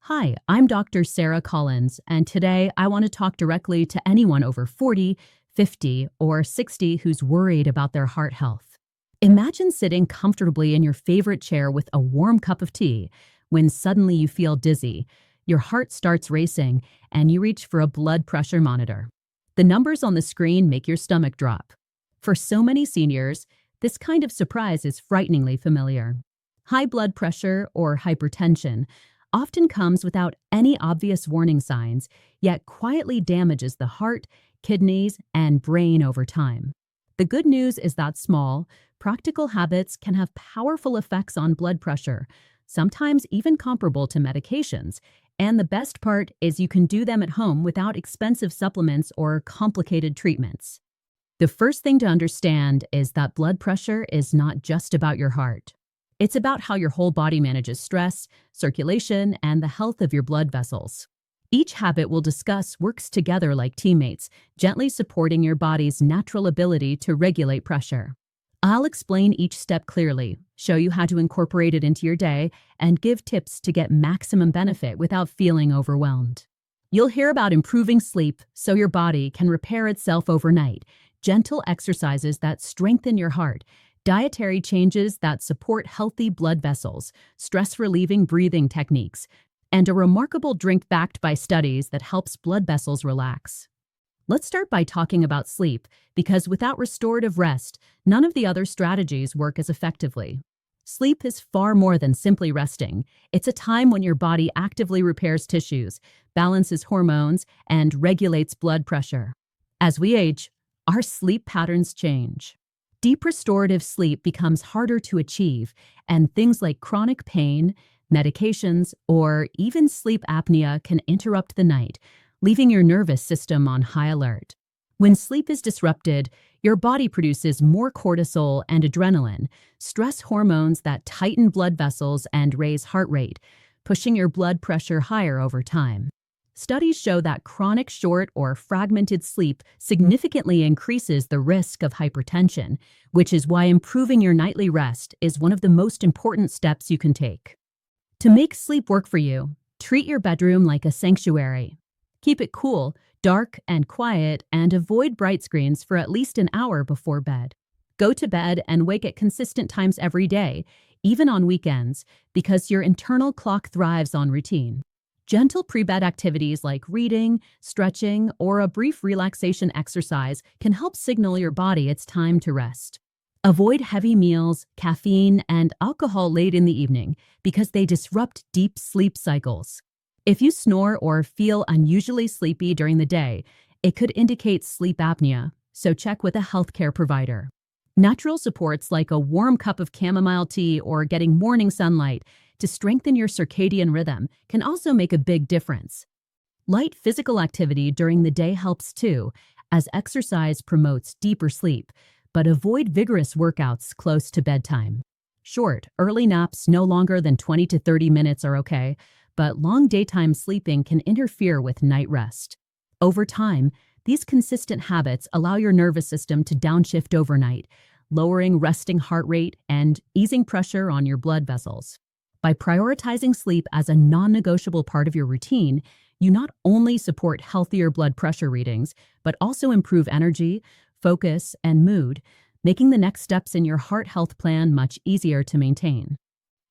Hi, I'm Dr. Sarah Collins, and today I want to talk directly to anyone over 40, 50, or 60 who's worried about their heart health. Imagine sitting comfortably in your favorite chair with a warm cup of tea when suddenly you feel dizzy, your heart starts racing, and you reach for a blood pressure monitor. The numbers on the screen make your stomach drop. For so many seniors, this kind of surprise is frighteningly familiar. High blood pressure or hypertension often comes without any obvious warning signs, yet quietly damages the heart, kidneys, and brain over time. The good news is that small, practical habits can have powerful effects on blood pressure, sometimes even comparable to medications. And the best part is you can do them at home without expensive supplements or complicated treatments. The first thing to understand is that blood pressure is not just about your heart. It's about how your whole body manages stress, circulation, and the health of your blood vessels. Each habit we'll discuss works together like teammates, gently supporting your body's natural ability to regulate pressure. I'll explain each step clearly, show you how to incorporate it into your day, and give tips to get maximum benefit without feeling overwhelmed. You'll hear about improving sleep so your body can repair itself overnight, gentle exercises that strengthen your heart, dietary changes that support healthy blood vessels, stress-relieving breathing techniques, and a remarkable drink backed by studies that helps blood vessels relax. Let's start by talking about sleep, because without restorative rest, none of the other strategies work as effectively. Sleep is far more than simply resting. It's a time when your body actively repairs tissues, balances hormones, and regulates blood pressure. As we age, our sleep patterns change. Deep restorative sleep becomes harder to achieve, and things like chronic pain, medications, or even sleep apnea can interrupt the night, leaving your nervous system on high alert. When sleep is disrupted, your body produces more cortisol and adrenaline, stress hormones that tighten blood vessels and raise heart rate, pushing your blood pressure higher over time. Studies show that chronic short or fragmented sleep significantly increases the risk of hypertension, which is why improving your nightly rest is one of the most important steps you can take. To make sleep work for you, treat your bedroom like a sanctuary. Keep it cool, dark, and quiet, and avoid bright screens for at least an hour before bed. Go to bed and wake at consistent times every day, even on weekends, because your internal clock thrives on routine. Gentle pre-bed activities like reading, stretching, or a brief relaxation exercise can help signal your body it's time to rest. Avoid heavy meals, caffeine, and alcohol late in the evening because they disrupt deep sleep cycles. If you snore or feel unusually sleepy during the day, it could indicate sleep apnea, so check with a healthcare provider. Natural supports like a warm cup of chamomile tea or getting morning sunlight to strengthen your circadian rhythm can also make a big difference. Light physical activity during the day helps too, as exercise promotes deeper sleep, but avoid vigorous workouts close to bedtime. Short, early naps no longer than 20 to 30 minutes are okay, but long daytime sleeping can interfere with night rest. Over time, these consistent habits allow your nervous system to downshift overnight, lowering resting heart rate and easing pressure on your blood vessels. By prioritizing sleep as a non-negotiable part of your routine, you not only support healthier blood pressure readings, but also improve energy, focus, and mood, making the next steps in your heart health plan much easier to maintain.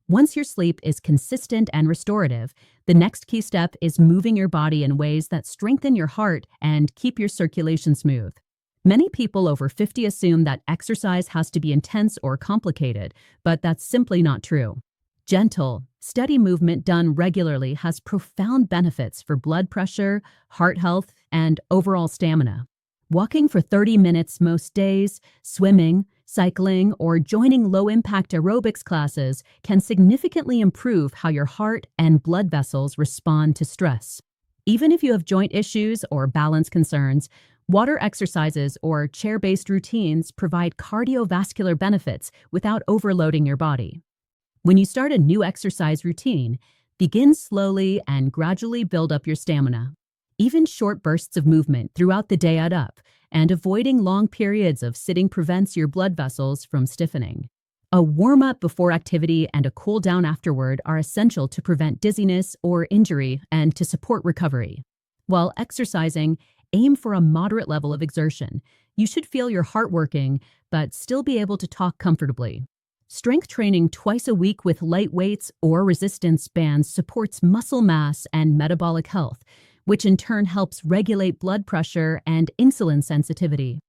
Once your sleep is consistent and restorative, the next key step is moving your body in ways that strengthen your heart and keep your circulation smooth. Many people over 50 assume that exercise has to be intense or complicated, but that's simply not true. Gentle, steady movement done regularly has profound benefits for blood pressure, heart health, and overall stamina. Walking for 30 minutes most days, swimming, cycling, or joining low-impact aerobics classes can significantly improve how your heart and blood vessels respond to stress. Even if you have joint issues or balance concerns, water exercises or chair-based routines provide cardiovascular benefits without overloading your body. When you start a new exercise routine, begin slowly and gradually build up your stamina. Even short bursts of movement throughout the day add up, and avoiding long periods of sitting prevents your blood vessels from stiffening. A warm up before activity and a cool down afterward are essential to prevent dizziness or injury and to support recovery. While exercising, aim for a moderate level of exertion. You should feel your heart working, but still be able to talk comfortably. Strength training twice a week with light weights or resistance bands supports muscle mass and metabolic health, which in turn helps regulate blood pressure and insulin sensitivity.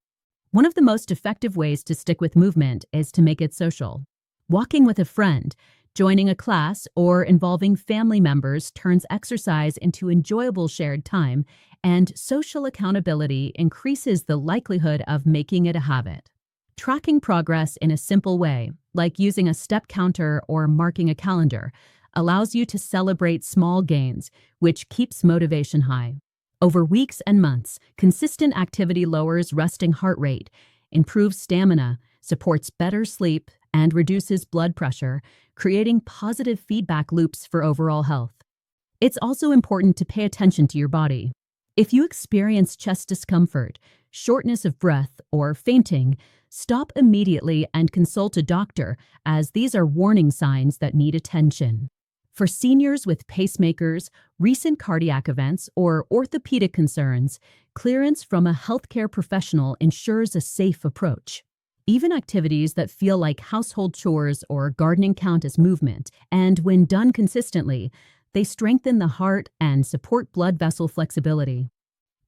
One of the most effective ways to stick with movement is to make it social. Walking with a friend, joining a class, or involving family members turns exercise into enjoyable shared time, and social accountability increases the likelihood of making it a habit. Tracking progress in a simple way, like using a step counter or marking a calendar, allows you to celebrate small gains, which keeps motivation high. Over weeks and months, consistent activity lowers resting heart rate, improves stamina, supports better sleep, and reduces blood pressure, creating positive feedback loops for overall health. It's also important to pay attention to your body. If you experience chest discomfort, shortness of breath, or fainting, stop immediately and consult a doctor, as these are warning signs that need attention. For seniors with pacemakers, recent cardiac events, or orthopedic concerns, clearance from a healthcare professional ensures a safe approach. Even activities that feel like household chores or gardening count as movement, and when done consistently, they strengthen the heart and support blood vessel flexibility.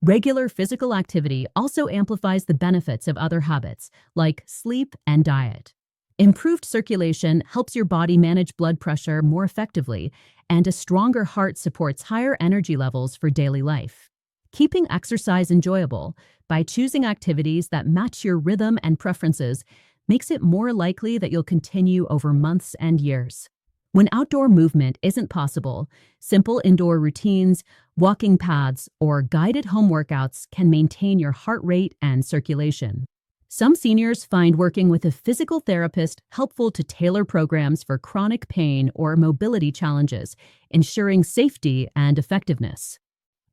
Regular physical activity also amplifies the benefits of other habits, like sleep and diet. Improved circulation helps your body manage blood pressure more effectively, and a stronger heart supports higher energy levels for daily life. Keeping exercise enjoyable by choosing activities that match your rhythm and preferences makes it more likely that you'll continue over months and years. When outdoor movement isn't possible, simple indoor routines, walking paths, or guided home workouts can maintain your heart rate and circulation. Some seniors find working with a physical therapist helpful to tailor programs for chronic pain or mobility challenges, ensuring safety and effectiveness.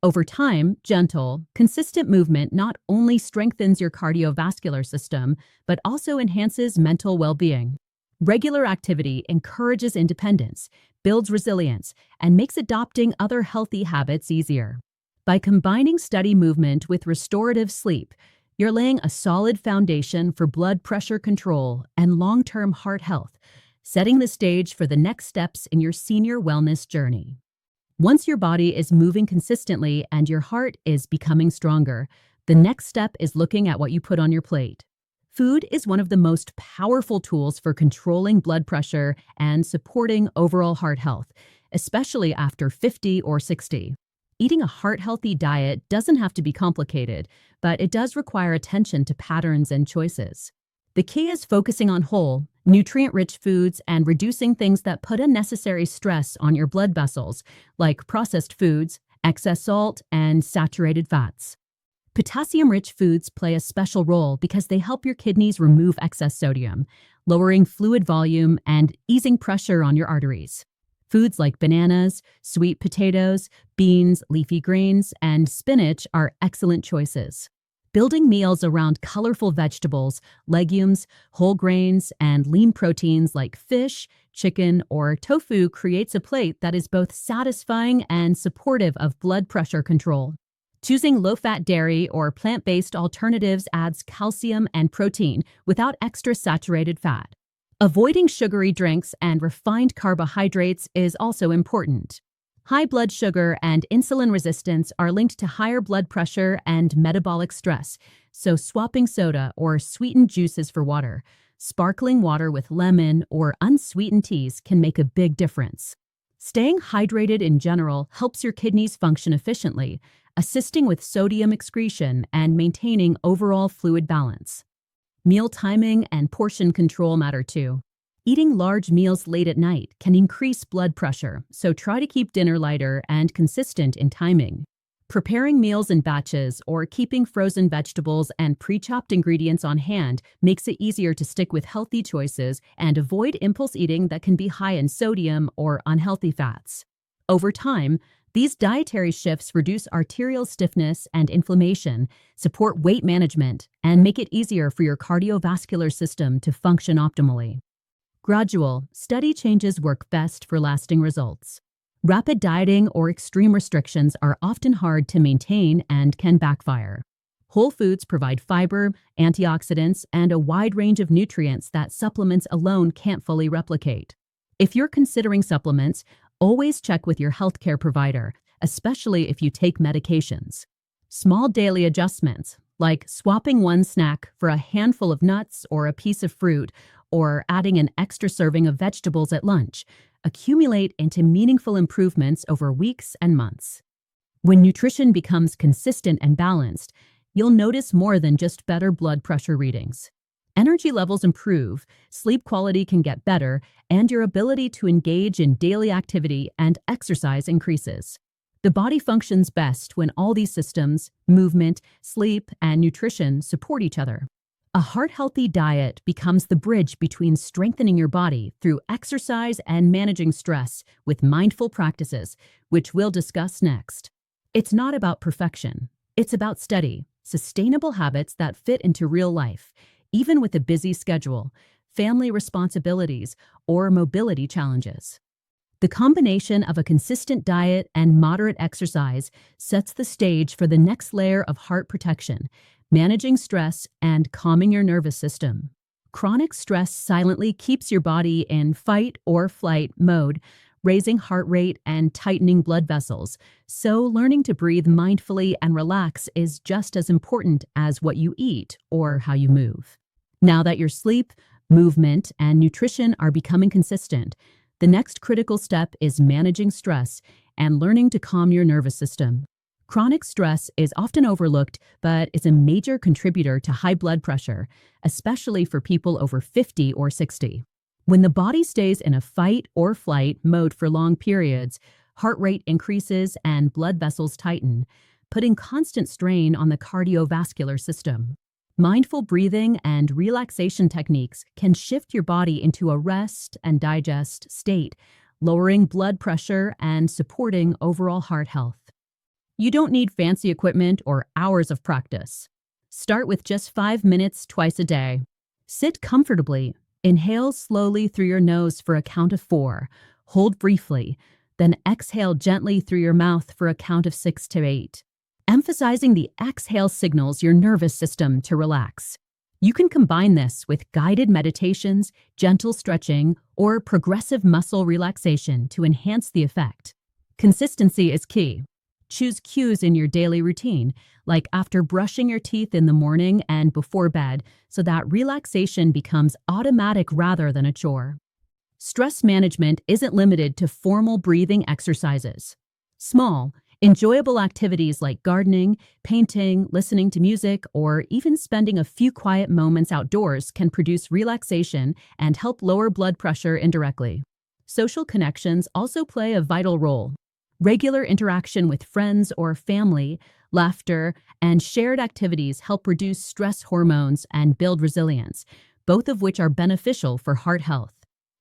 Over time, gentle, consistent movement not only strengthens your cardiovascular system, but also enhances mental well-being. Regular activity encourages independence, builds resilience, and makes adopting other healthy habits easier. By combining steady movement with restorative sleep, you're laying a solid foundation for blood pressure control and long-term heart health, setting the stage for the next steps in your senior wellness journey. Once your body is moving consistently and your heart is becoming stronger, the next step is looking at what you put on your plate. Food is one of the most powerful tools for controlling blood pressure and supporting overall heart health, especially after 50 or 60. Eating a heart-healthy diet doesn't have to be complicated, but it does require attention to patterns and choices. The key is focusing on whole, nutrient-rich foods and reducing things that put unnecessary stress on your blood vessels, like processed foods, excess salt, and saturated fats. Potassium-rich foods play a special role because they help your kidneys remove excess sodium, lowering fluid volume and easing pressure on your arteries. Foods like bananas, sweet potatoes, beans, leafy greens, and spinach are excellent choices. Building meals around colorful vegetables, legumes, whole grains, and lean proteins like fish, chicken, or tofu creates a plate that is both satisfying and supportive of blood pressure control. Choosing low-fat dairy or plant-based alternatives adds calcium and protein without extra saturated fat. Avoiding sugary drinks and refined carbohydrates is also important. High blood sugar and insulin resistance are linked to higher blood pressure and metabolic stress, so swapping soda or sweetened juices for water, sparkling water with lemon, or unsweetened teas can make a big difference. Staying hydrated in general helps your kidneys function efficiently, assisting with sodium excretion and maintaining overall fluid balance. Meal timing and portion control matter too. Eating large meals late at night can increase blood pressure, so try to keep dinner lighter and consistent in timing. Preparing meals in batches or keeping frozen vegetables and pre-chopped ingredients on hand makes it easier to stick with healthy choices and avoid impulse eating that can be high in sodium or unhealthy fats. Over time, these dietary shifts reduce arterial stiffness and inflammation, support weight management, and make it easier for your cardiovascular system to function optimally. Gradual, steady changes work best for lasting results. Rapid dieting or extreme restrictions are often hard to maintain and can backfire. Whole foods provide fiber, antioxidants, and a wide range of nutrients that supplements alone can't fully replicate. If you're considering supplements, always check with your healthcare provider, especially if you take medications. Small daily adjustments, like swapping one snack for a handful of nuts or a piece of fruit, or adding an extra serving of vegetables at lunch, accumulate into meaningful improvements over weeks and months. When nutrition becomes consistent and balanced, you'll notice more than just better blood pressure readings. Energy levels improve, sleep quality can get better, and your ability to engage in daily activity and exercise increases. The body functions best when all these systems, movement, sleep, and nutrition support each other. A heart-healthy diet becomes the bridge between strengthening your body through exercise and managing stress with mindful practices, which we'll discuss next. It's not about perfection. It's about steady, sustainable habits that fit into real life, even with a busy schedule, family responsibilities, or mobility challenges. The combination of a consistent diet and moderate exercise sets the stage for the next layer of heart protection, managing stress and calming your nervous system. Chronic stress silently keeps your body in fight or flight mode, raising heart rate and tightening blood vessels, so learning to breathe mindfully and relax is just as important as what you eat or how you move. Now that your sleep, movement, and nutrition are becoming consistent, the next critical step is managing stress and learning to calm your nervous system. Chronic stress is often overlooked, but is a major contributor to high blood pressure, especially for people over 50 or 60. When the body stays in a fight or flight mode for long periods, heart rate increases and blood vessels tighten, putting constant strain on the cardiovascular system. Mindful breathing and relaxation techniques can shift your body into a rest and digest state, lowering blood pressure and supporting overall heart health. You don't need fancy equipment or hours of practice. Start with just 5 minutes twice a day. Sit comfortably. Inhale slowly through your nose for a count of 4. Hold briefly, then exhale gently through your mouth for a count of 6 to 8. Emphasizing the exhale signals your nervous system to relax. You can combine this with guided meditations, gentle stretching, or progressive muscle relaxation to enhance the effect. Consistency is key. Choose cues in your daily routine, like after brushing your teeth in the morning and before bed, so that relaxation becomes automatic rather than a chore. Stress management isn't limited to formal breathing exercises. Small, enjoyable activities like gardening, painting, listening to music, or even spending a few quiet moments outdoors can produce relaxation and help lower blood pressure indirectly. Social connections also play a vital role. Regular interaction with friends or family, laughter, and shared activities help reduce stress hormones and build resilience, both of which are beneficial for heart health.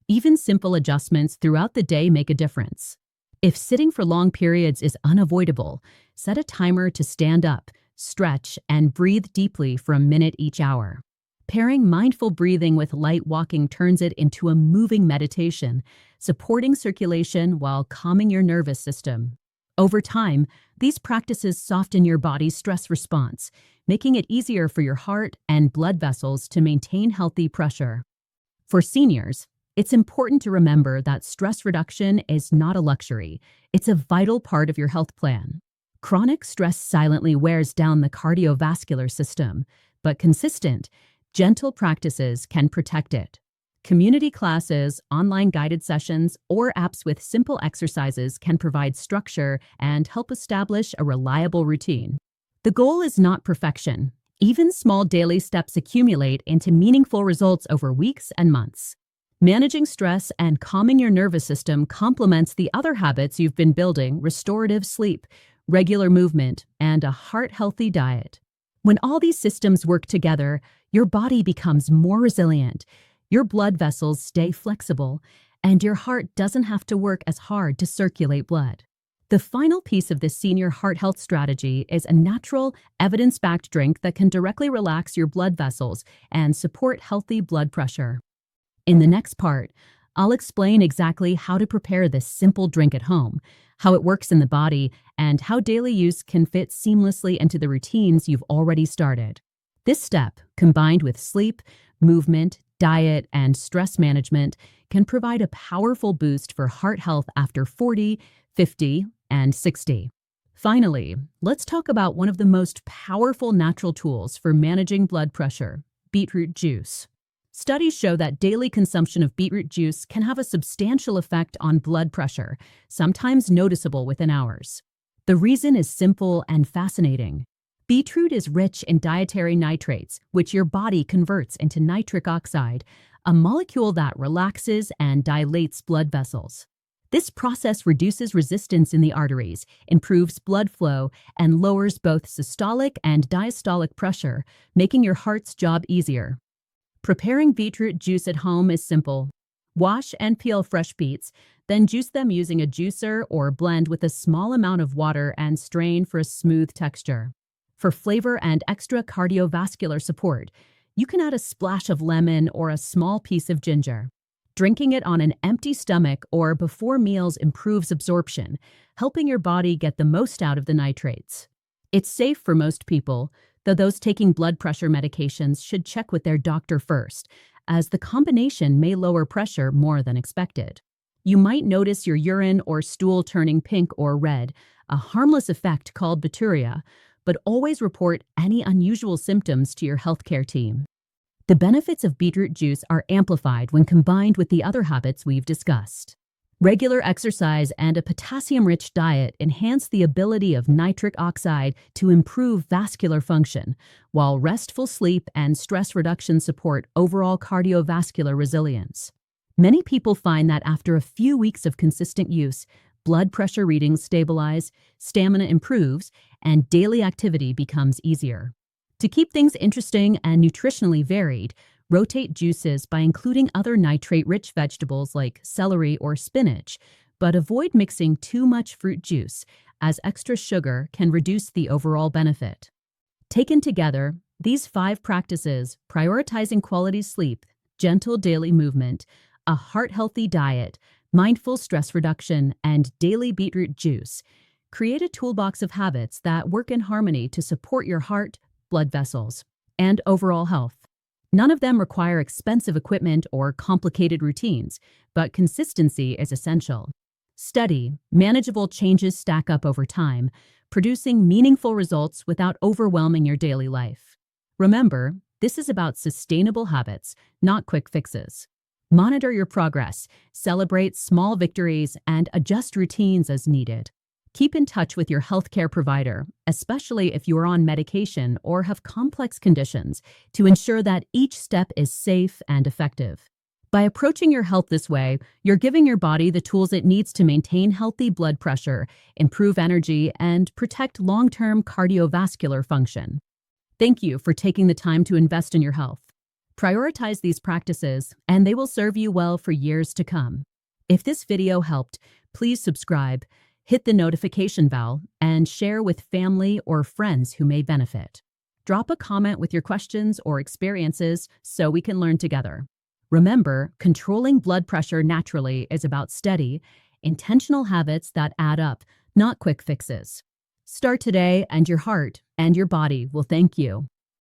Even simple adjustments throughout the day make a difference. If sitting for long periods is unavoidable, set a timer to stand up, stretch, and breathe deeply for a minute each hour. Pairing mindful breathing with light walking turns it into a moving meditation, supporting circulation while calming your nervous system. Over time, these practices soften your body's stress response, making it easier for your heart and blood vessels to maintain healthy pressure. For seniors, it's important to remember that stress reduction is not a luxury. It's a vital part of your health plan. Chronic stress silently wears down the cardiovascular system, but consistent, gentle practices can protect it. Community classes, online guided sessions, or apps with simple exercises can provide structure and help establish a reliable routine. The goal is not perfection. Even small daily steps accumulate into meaningful results over weeks and months. Managing stress and calming your nervous system complements the other habits you've been building: restorative sleep, regular movement, and a heart-healthy diet. When all these systems work together, your body becomes more resilient, your blood vessels stay flexible, and your heart doesn't have to work as hard to circulate blood. The final piece of this senior heart health strategy is a natural, evidence-backed drink that can directly relax your blood vessels and support healthy blood pressure. In the next part, I'll explain exactly how to prepare this simple drink at home, how it works in the body, and how daily use can fit seamlessly into the routines you've already started. This step, combined with sleep, movement, diet, and stress management, can provide a powerful boost for heart health after 40, 50, and 60. Finally, let's talk about one of the most powerful natural tools for managing blood pressure: beetroot juice. Studies show that daily consumption of beetroot juice can have a substantial effect on blood pressure, sometimes noticeable within hours. The reason is simple and fascinating. Beetroot is rich in dietary nitrates, which your body converts into nitric oxide, a molecule that relaxes and dilates blood vessels. This process reduces resistance in the arteries, improves blood flow, and lowers both systolic and diastolic pressure, making your heart's job easier. Preparing beetroot juice at home is simple. Wash and peel fresh beets, then juice them using a juicer or blend with a small amount of water and strain for a smooth texture. For flavor and extra cardiovascular support, you can add a splash of lemon or a small piece of ginger. Drinking it on an empty stomach or before meals improves absorption, helping your body get the most out of the nitrates. It's safe for most people, though those taking blood pressure medications should check with their doctor first, as the combination may lower pressure more than expected. You might notice your urine or stool turning pink or red, a harmless effect called baturia, but always report any unusual symptoms to your healthcare team. The benefits of beetroot juice are amplified when combined with the other habits we've discussed. Regular exercise and a potassium-rich diet enhance the ability of nitric oxide to improve vascular function, while restful sleep and stress reduction support overall cardiovascular resilience. Many people find that after a few weeks of consistent use, blood pressure readings stabilize, stamina improves, and daily activity becomes easier. To keep things interesting and nutritionally varied, rotate juices by including other nitrate-rich vegetables like celery or spinach, but avoid mixing too much fruit juice, as extra sugar can reduce the overall benefit. Taken together, these 5 practices, prioritizing quality sleep, gentle daily movement, a heart-healthy diet, mindful stress reduction, and daily beetroot juice, create a toolbox of habits that work in harmony to support your heart, blood vessels, and overall health. None of them require expensive equipment or complicated routines, but consistency is essential. Steady, manageable changes stack up over time, producing meaningful results without overwhelming your daily life. Remember, this is about sustainable habits, not quick fixes. Monitor your progress, celebrate small victories, and adjust routines as needed. Keep in touch with your healthcare provider, especially if you are on medication or have complex conditions, to ensure that each step is safe and effective. By approaching your health this way, you're giving your body the tools it needs to maintain healthy blood pressure, improve energy, and protect long-term cardiovascular function. Thank you for taking the time to invest in your health. Prioritize these practices, and they will serve you well for years to come. If this video helped, please subscribe, hit the notification bell, and share with family or friends who may benefit. Drop a comment with your questions or experiences so we can learn together. Remember, controlling blood pressure naturally is about steady, intentional habits that add up, not quick fixes. Start today, and your heart and your body will thank you.